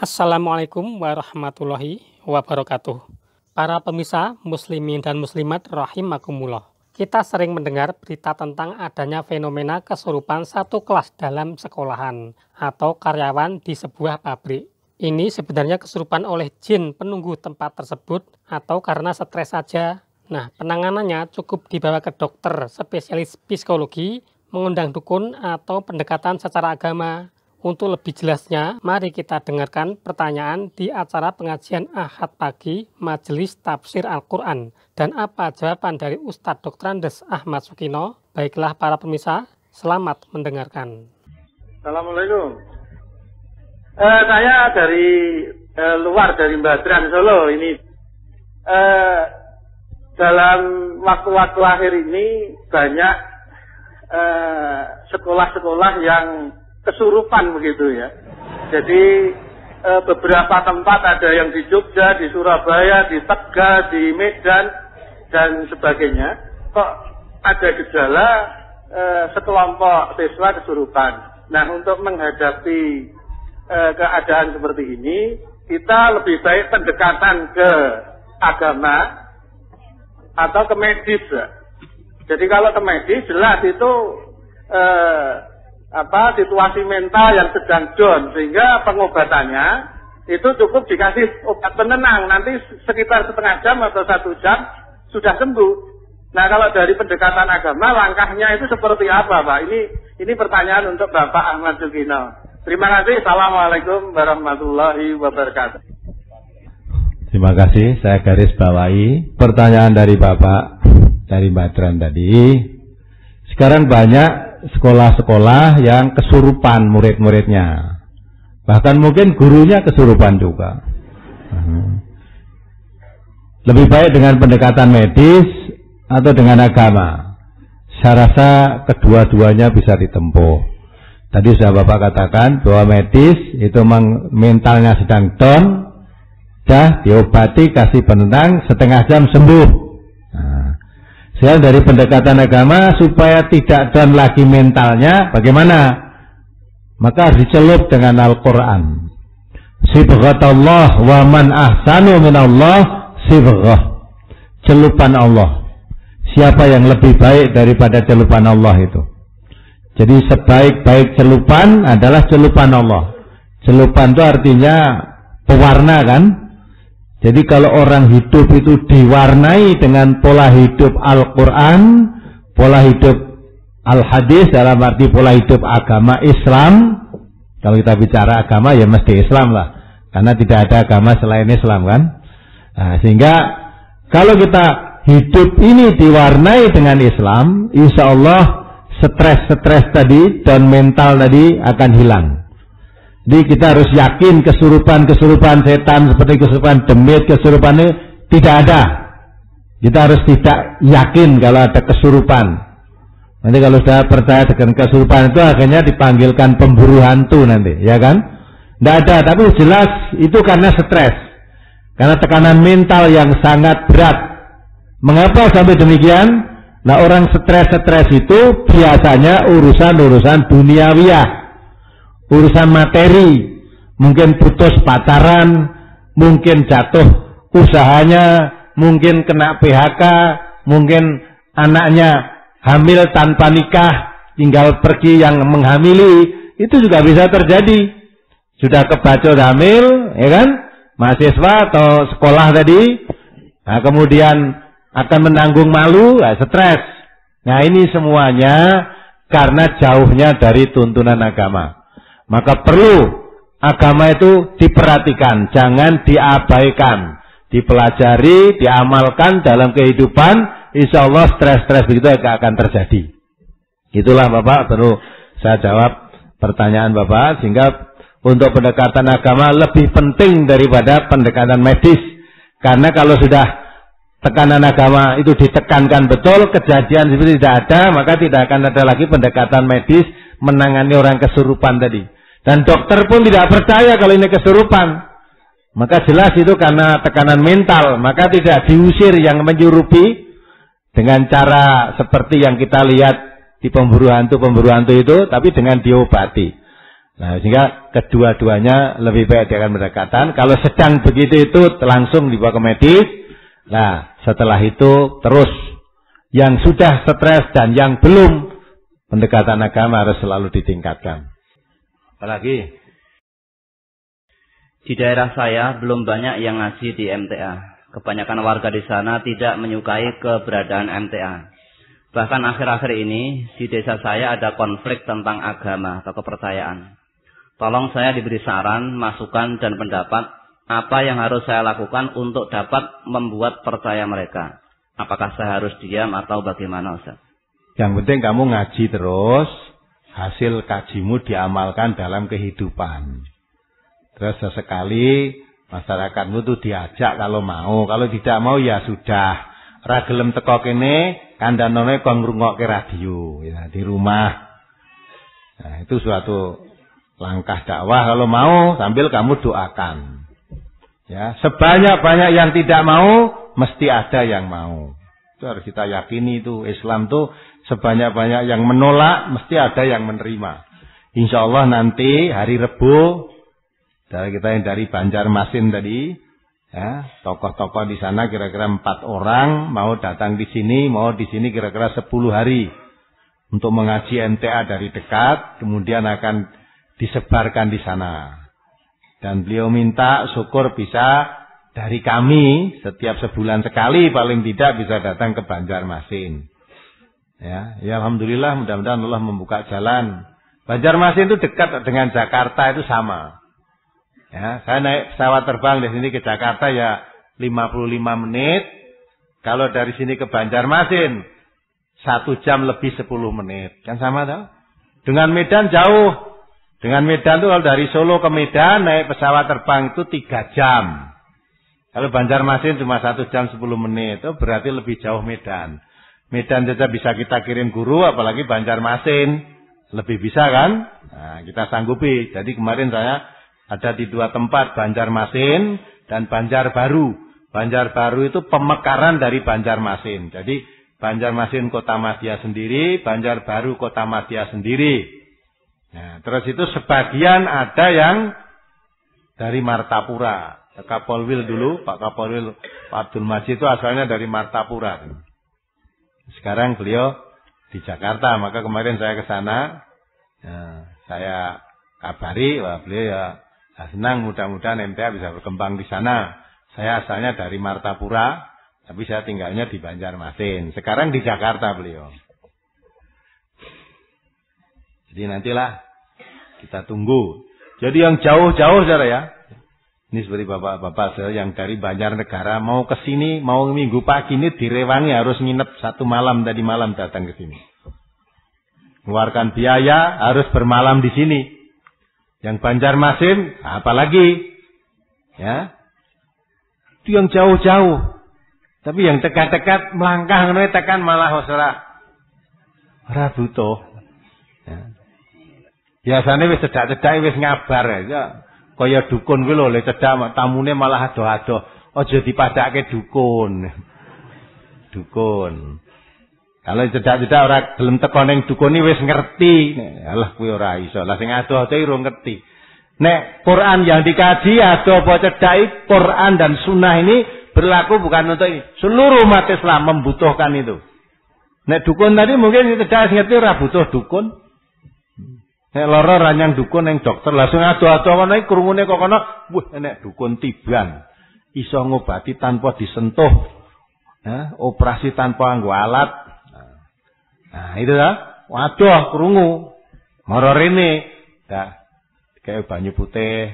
Assalamualaikum warahmatullahi wabarakatuh. Para pemirsa muslimin dan muslimat rahimakumullah. Kita sering mendengar berita tentang adanya fenomena kesurupan satu kelas dalam sekolahan atau karyawan di sebuah pabrik. Ini sebenarnya kesurupan oleh jin penunggu tempat tersebut atau karena stres saja. Nah, penanganannya cukup dibawa ke dokter spesialis psikologi, mengundang dukun atau pendekatan secara agama. Untuk lebih jelasnya, mari kita dengarkan pertanyaan di acara pengajian Ahad pagi Majelis Tafsir Al-Quran. Dan apa jawaban dari Ustadz Dr. Andes Ahmad Sukino? Baiklah para pemirsa, selamat mendengarkan. Assalamualaikum. Saya dari luar, dari Badran, Solo. Ini dalam waktu-waktu akhir ini banyak sekolah-sekolah yang kesurupan begitu ya. Jadi beberapa tempat ada yang di Jogja, di Surabaya, di Tegal, di Medan dan sebagainya. Kok ada gejala sekelompok siswa kesurupan. Nah, untuk menghadapi keadaan seperti ini, kita lebih baik pendekatan ke agama atau ke medis. Jadi kalau ke medis jelas itu situasi mental yang sedang down, sehingga pengobatannya itu cukup dikasih obat penenang, nanti sekitar setengah jam atau 1 jam sudah sembuh. Nah, kalau dari pendekatan agama langkahnya itu seperti apa, Pak? Ini pertanyaan untuk Bapak Ahmad Sukino. Terima kasih. Assalamualaikum warahmatullahi wabarakatuh. Terima kasih. Saya garis bawahi pertanyaan dari Bapak dari Badran tadi. Sekarang banyak sekolah-sekolah yang kesurupan murid-muridnya, bahkan mungkin gurunya kesurupan juga. Lebih baik dengan pendekatan medis atau dengan agama. Saya rasa kedua-duanya bisa ditempuh. Tadi sudah Bapak katakan bahwa medis itu mentalnya sedang down, dah diobati, kasih penenang, setengah jam sembuh. Saya dari pendekatan agama supaya tidak down lagi mentalnya, bagaimana? Maka harus dicelup dengan Al-Quran. Sibghatullah wa man ahsanu minallah sibghah. Celupan Allah. Siapa yang lebih baik daripada celupan Allah itu? Jadi sebaik-baik celupan adalah celupan Allah. Celupan itu artinya pewarna kan? Jadi kalau orang hidup itu diwarnai dengan pola hidup Al-Quran, pola hidup Al-Hadis, dalam arti pola hidup agama Islam. Kalau kita bicara agama ya mesti Islam lah, karena tidak ada agama selain Islam kan. Nah, sehingga kalau kita hidup ini diwarnai dengan Islam, insya Allah stres-stres tadi dan mental tadi akan hilang. Jadi kita harus yakin kesurupan-kesurupan setan seperti kesurupan demit, kesurupan ini tidak ada. Kita harus tidak yakin kalau ada kesurupan. Nanti kalau sudah percaya dengan kesurupan itu akhirnya dipanggilkan pemburu hantu nanti, ya kan? Tidak ada, tapi jelas itu karena stres. Karena tekanan mental yang sangat berat. Mengapa sampai demikian? Nah, orang stres-stres itu biasanya urusan-urusan duniawiyah. Urusan materi, mungkin putus pacaran, mungkin jatuh usahanya, mungkin kena PHK, mungkin anaknya hamil tanpa nikah, tinggal pergi yang menghamili, itu juga bisa terjadi. Sudah kebacot hamil, ya kan? Mahasiswa atau sekolah tadi, nah kemudian akan menanggung malu, ya, stres. Nah ini semuanya karena jauhnya dari tuntunan agama. Maka perlu agama itu diperhatikan, jangan diabaikan, dipelajari, diamalkan dalam kehidupan. Insya Allah stres-stres begitu akan terjadi. Itulah Bapak, perlu saya jawab pertanyaan Bapak, sehingga untuk pendekatan agama lebih penting daripada pendekatan medis. Karena kalau sudah tekanan agama itu ditekankan betul, kejadian seperti tidak ada, maka tidak akan ada lagi pendekatan medis menangani orang kesurupan tadi. Dan dokter pun tidak percaya kalau ini kesurupan. Maka jelas itu karena tekanan mental. Maka tidak diusir yang menyurupi dengan cara seperti yang kita lihat di pemburu hantu itu, tapi dengan diobati. Nah, sehingga kedua-duanya lebih baik diadakan pendekatan. Kalau sedang begitu itu langsung dibawa ke medis. Nah, setelah itu terus yang sudah stres dan yang belum, pendekatan agama harus selalu ditingkatkan. Apalagi? Di daerah saya belum banyak yang ngaji di MTA. Kebanyakan warga di sana tidak menyukai keberadaan MTA. Bahkan akhir-akhir ini di desa saya ada konflik tentang agama atau kepercayaan. Tolong saya diberi saran, masukan, dan pendapat apa yang harus saya lakukan untuk dapat membuat percaya mereka. Apakah saya harus diam atau bagaimana, Ustaz? Yang penting kamu ngaji terus, hasil kajimu diamalkan dalam kehidupan. Terus sesekali masyarakatmu tuh diajak kalau mau. Kalau tidak mau ya sudah. Ra gelem teko kene, kandhanane kon ngrungokke radio ya, di rumah. Nah, itu suatu langkah dakwah kalau mau sambil kamu doakan. Ya, sebanyak-banyak yang tidak mau, mesti ada yang mau. Itu harus kita yakini itu. Islam tuh sebanyak-banyak yang menolak, mesti ada yang menerima. Insyaallah nanti hari Rebo, dari kita yang dari Banjarmasin tadi, ya, tokoh-tokoh di sana kira-kira 4 orang mau datang di sini, mau di sini kira-kira 10 hari untuk mengaji MTA dari dekat, kemudian akan disebarkan di sana. Dan beliau minta syukur bisa dari kami setiap sebulan sekali paling tidak bisa datang ke Banjarmasin. Ya, ya alhamdulillah, mudah-mudahan Allah membuka jalan. Banjarmasin itu dekat dengan Jakarta, itu sama. Ya, saya naik pesawat terbang dari sini ke Jakarta ya 55 menit. Kalau dari sini ke Banjarmasin 1 jam lebih 10 menit. Kan sama tau? Dengan Medan jauh. Dengan Medan itu kalau dari Solo ke Medan naik pesawat terbang itu 3 jam. Kalau Banjarmasin cuma 1 jam 10 menit. Itu berarti lebih jauh Medan. Medan saja bisa kita kirim guru, apalagi Banjarmasin. Lebih bisa kan? Nah, kita sanggupi. Jadi kemarin saya ada di 2 tempat, Banjarmasin dan Banjarbaru. Banjarbaru itu pemekaran dari Banjarmasin. Jadi Banjarmasin Kota Madya sendiri, Banjarbaru Kota Madya sendiri. Nah, terus itu sebagian ada yang dari Martapura. Kapolwil dulu, Pak Kapolwil Pak Abdul Majid itu asalnya dari Martapura. Sekarang beliau di Jakarta, maka kemarin saya ke sana, saya kabari, wah beliau ya senang, mudah-mudahan MTA bisa berkembang di sana. Saya asalnya dari Martapura, tapi saya tinggalnya di Banjarmasin. Sekarang di Jakarta beliau. Jadi nantilah kita tunggu. Jadi yang jauh-jauh saudara ya. Ini seperti bapak-bapak saya yang dari Banjarnegara mau ke sini, mau minggu pagi ini direwangi harus nginep 1 malam tadi malam datang ke sini. Mengeluarkan biaya harus bermalam di sini. Yang Banjarmasin apalagi ya. Itu yang jauh-jauh. Tapi yang dekat-dekat melangkah ngono tekan malah ora butuh. Ya. Biasane wis cedak-cedak wis ngabar ya. Kaya dukun kuwi lho, le cedak tamune malah ado-ado. Aja dipadake dukun. Dukun. Kalau cedak-cedak ora gelem teko ning dukun iki wis ngerti. Alah kuwi ora iso. Lah sing ado-ado iki ora ngerti. Nek Quran yang dikaji ado apa cedak, Quran dan sunnah ini berlaku bukan untuk ini. Seluruh umat Islam membutuhkan itu. Nek dukun tadi mungkin cedak ngerti ora butuh dukun. Nek lara ranyang dukun yang dokter langsung ado-ado ana iki krungune kok kono, wah nek dukun tiban iso ngobati tanpa disentuh. Operasi tanpa nganggo alat. Nah, itu lah. Waduh krungu. Mara rene. Dah kayak banyu putih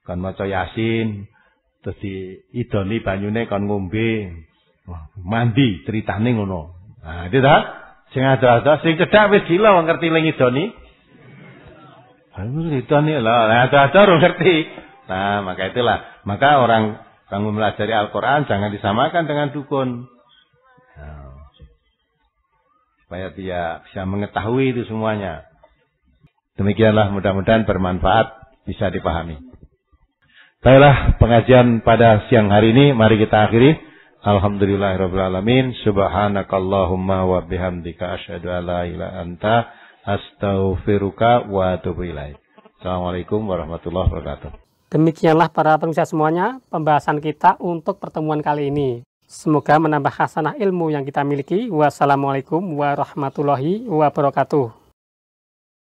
kon maca Yasin terus diidoni banyune kon ngombe. Mandi ceritane ngono. Nah, itu dah. Sing ado-ado sing cedak wis gila wong ngerti ling idoni. Itu nih lah, ada orang ngerti. Nah, maka itulah. Maka orang mempelajari Al-Quran jangan disamakan dengan dukun. Nah, supaya dia bisa mengetahui itu semuanya. Demikianlah, mudah-mudahan bermanfaat, bisa dipahami. Baiklah, pengajian pada siang hari ini mari kita akhiri. Alhamdulillahirabbil alamin. Subhanakallahumma wa bihamdika asyhadu an la ilaha illa anta astaghfiruka wa atubu ilaik. Assalamualaikum warahmatullahi wabarakatuh. Demikianlah para pemirsa semuanya pembahasan kita untuk pertemuan kali ini. Semoga menambah khasanah ilmu yang kita miliki. Wassalamualaikum warahmatullahi wabarakatuh.